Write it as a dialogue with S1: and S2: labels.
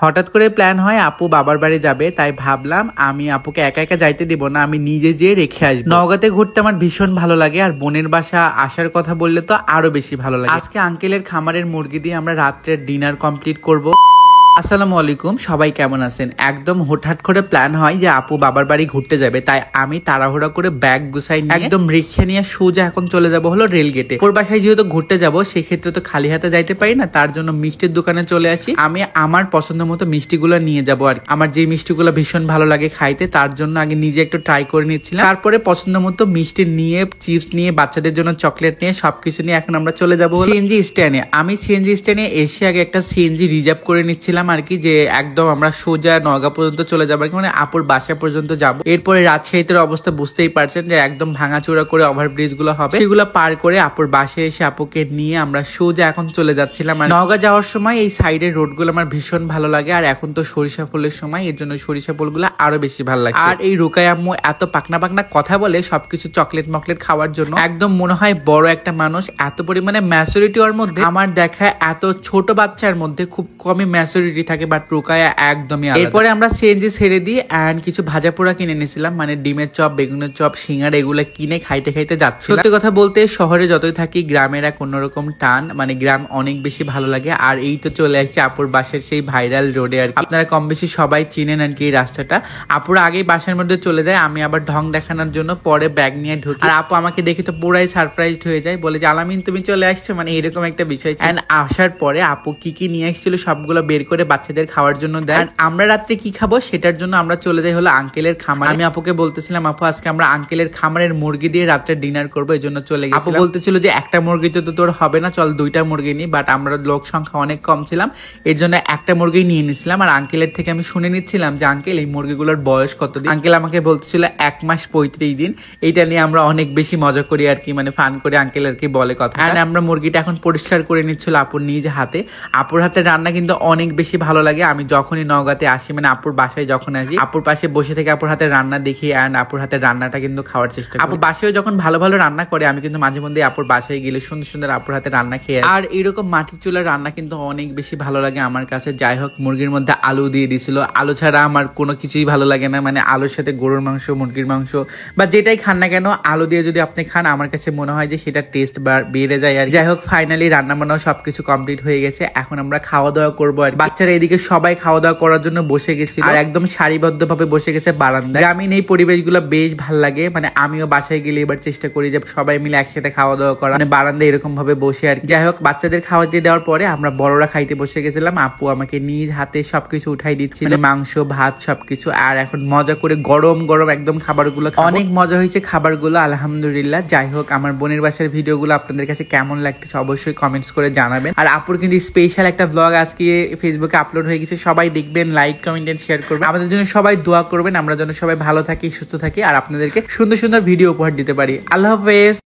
S1: হঠাৎ করে প্ল্যান হয় আপু বাবার বাড়ি যাবে, তাই ভাবলাম আমি আপুকে একা একা যাইতে দিব না, আমি নিজে যেয়ে রেখে আসবো। নওগাঁতে ঘুরতে আমার ভীষণ ভালো লাগে, আর বোনের বাসা আসার কথা বললে তো আরো বেশি ভালো লাগে। আজকে আঙ্কেলের খামারের মুরগি দিয়ে আমরা রাত্রের ডিনার কমপ্লিট করব। আসসালামু আলাইকুম, সবাই কেমন আছেন? একদম হঠাৎ করে প্ল্যান হয় যে আপু বাবার বাড়ি ঘুরতে যাবে, তাই আমি তাড়াহুড়া করে ব্যাগ গুছাই নিয়ে একদম রিক্সা নিয়ে সোজা এখন চলে যাব হলো রেল গেটে। ওর বাসায় যেহেতু ঘুরতে যাব, সেক্ষেত্রে তো খালি হাতে যাইতে পারি না, তার জন্য মিষ্টির দোকানে চলে আসি। আমি আমার পছন্দ মতো মিষ্টিগুলো নিয়ে যাবো, আর আমার যে মিষ্টিগুলো ভীষণ ভালো লাগে খাইতে, তার জন্য আগে নিজে একটু ট্রাই করে নিচ্ছিলাম। তারপরে পছন্দ মতো মিষ্টি নিয়ে, চিপস নিয়ে, বাচ্চাদের জন্য চকলেট নিয়ে, সবকিছু নিয়ে এখন আমরা চলে যাবো সিএনজি স্ট্যান্ডে। আমি সিএনজি স্ট্যান্ডে এসে আগে একটা সিএনজি রিজার্ভ করে নিচ্ছিলাম আর কি, যে একদম আমরা সোজা নওগাঁ পর্যন্ত চলে যাবো, মানে আপুর বাসা পর্যন্ত যাব। এরপরে রাজশাহীতে অবস্থা বুঝতেই পারছেন যে একদম ভাঙাচোরা করে ওভারব্রিজ গুলো হবে, সেগুলো পার করে আপুর বাসায় এসে আপুকে নিয়ে আমরা সোজা এখন চলে যাচ্ছিলাম। আর নওগাঁ যাওয়ার সময় এই সাইডের রোড গুলো আমার ভীষণ ভালো লাগে, আর এখন তো সরিষা ফুলের সময়, এর জন্য সরিষা ফুল গুলো আরো বেশি ভালো লাগে। আর এই রুকাই আম্মু এত পাকনা পাকনা কথা বলে সবকিছু চকলেট মকলেট খাওয়ার জন্য, একদম মনে হয় বড় একটা মানুষ। এত পরিমাণে ম্যাচুরিটি ওর মধ্যে, আমার দেখা এত ছোট বাচ্চার মধ্যে খুব কমই ম্যাচুরিটি থাকে, বাট রুকায়া একদমই আলাদা। এরপরে আমরা সিএনজি ছেড়ে দিই এন্ড কিছু ভাজা পোড়া কিনে নিয়েছিলাম, মানে ডিমের চপ, বেগুনের চপ, সিঙ্গাড়া, এগুলো কিনে খাইতে খাইতে যাচ্ছি। সত্যি কথা বলতে শহরে যতই থাকি, গ্রামের এক অন্যরকম টান, মানে গ্রাম অনেক বেশি ভালো লাগে। আর এই তো চলে আসছে আপুর বাসার সেই ভাইরাল রোডে, আর আপনারা কম বেশি সবাই চিনেন আর কি এই রাস্তাটা। আপুরা আগেই বাসার মধ্যে চলে যায়, আমি আবার ঢং দেখানোর জন্য পরে ব্যাগ নিয়ে ঢুকি। আর আপু আমাকে দেখে তো পুরাই সারপ্রাইজড হয়ে যায়, বলে যে আলামিন তুমি চলে আসছো, মানে এরকম একটা বিষয়। এন্ড আসার পরে আপু কি কি নিয়ে আসছিল সবগুলো বের করে বাচ্চাদের খাওয়ার জন্য দেয়। আমরা রাত্রে কি খাবো সেটার জন্য আমরা চলে যাই হলো আঙ্কেলের খামার। আমি আপুকে বলতেছিলাম, আপু আজকে আমরা আঙ্কেলের খামারের মুরগি দিয়ে রাত্রে ডিনার করবো, এই জন্য চলে গেছি। আপু বলতেছিল যে একটা মুরগিতে তো তোর হবে না, চল দুইটা মুরগি নিই, বাট আমরা লোক সংখ্যা অনেক কম ছিলাম, এর জন্য একটা মুরগি নিয়ে নিছিলাম। আর আঙ্কেলের থেকে আমি শুনে নিচ্ছিলাম যে আঙ্কেল এই মুরগিগুলোর বয়স কতদিন। আঙ্কেল আমাকে বলতেছিল 1 মাস 35 দিন। এইটা নিয়ে আমরা অনেক বেশি মজা করি আর কি, মানে ফান করে আঙ্কেল আর কি বলে কথা। আর আমরা মুরগিটা এখন পরিষ্কার করে নিচ্ছিল আপুর নিজ হাতে। আপুর হাতের রান্না কিন্তু অনেক বেশি ভালো লাগে। আমি যখনই নওগাঁতে আসি, মানে আপুর বাসায় যখন আসি, আপুর পাশে বসে থেকে আপুর হাতের রান্না দেখি, এন্ড আপুর হাতের রান্নাটা কিন্তু খাওয়ার চেষ্টা করি। আপুর বাসায় যখন ভালো ভালো রান্না করে, আমি কিন্তু মাঝে মধ্যে আপুর বাসায় গেলে সুন্দর সুন্দর আপুর হাতের রান্না খেয়ে। আর এরকম মাটির চুলার রান্না কিন্তু অনেক বেশি ভালো লাগে আমার কাছে। যাই হোক, মুরগির মধ্যে আলু দিয়ে দিছিল, আলু ছাড়া আমার কোনো কিছুই ভালো লাগে না, মানে আলুর সাথে গরুর মাংস, মুরগির মাংস বা যেটাই খান না কেন, আলু দিয়ে যদি আপনি খান, আমার কাছে মনে হয় যে সেটা টেস্ট বেড়ে যায়। আর যাই হোক, ফাইনালি রান্না বান্না সবকিছু কমপ্লিট হয়ে গেছে, এখন আমরা খাওয়া দাওয়া করবো। আর বাচ্চারা এদিকে সবাই খাওয়া দাওয়া করার জন্য বসে গেছে, আর একদম সারিবদ্ধ ভাবে বসে গেছে বারান্দায়। গ্রামীণ এই পরিবেশগুলো বেশ ভালো লাগে, মানে আমিও বাসায় গেলে এবার চেষ্টা করি যে সবাই মিলে একসাথে খাওয়া দাওয়া করা, মানে বারান্দায় এরকম ভাবে বসে আর। যাই হোক, বাচ্চাদের খাওয়া দিয়ে দেওয়ার পরে আমরা বড়রা খাইতে বসে গেছিলাম। আপু আমাকে নিজ হাতে সবকিছু উঠাই দিচ্ছিল, মাংস ভাত সবকিছু। আর এখন মজা করে গরম গরম একদম খাবারগুলো, অনেক মজা হয়েছে খাবারগুলো, আলহামদুলিল্লাহ। যাই হোক, আমার বোনের বাসার ভিডিওগুলো আপনাদের কাছে কেমন লাগতেছে অবশ্যই কমেন্টস করে জানাবেন। আর আপুর কিন্তু স্পেশাল একটা ব্লগ আজকে ফেসবুকে আপলোড হয়ে গেছে, সবাই দেখবেন, লাইক কমেন্ট এন্ড শেয়ার করবেন। আমাদের জন্য সবাই দোয়া করবেন, আমরা যেন সবাই ভালো থাকি, সুস্থ থাকি, আর আপনাদেরকে সুন্দর সুন্দর ভিডিও উপহার দিতে পারি। আল্লাহ হাফেজ।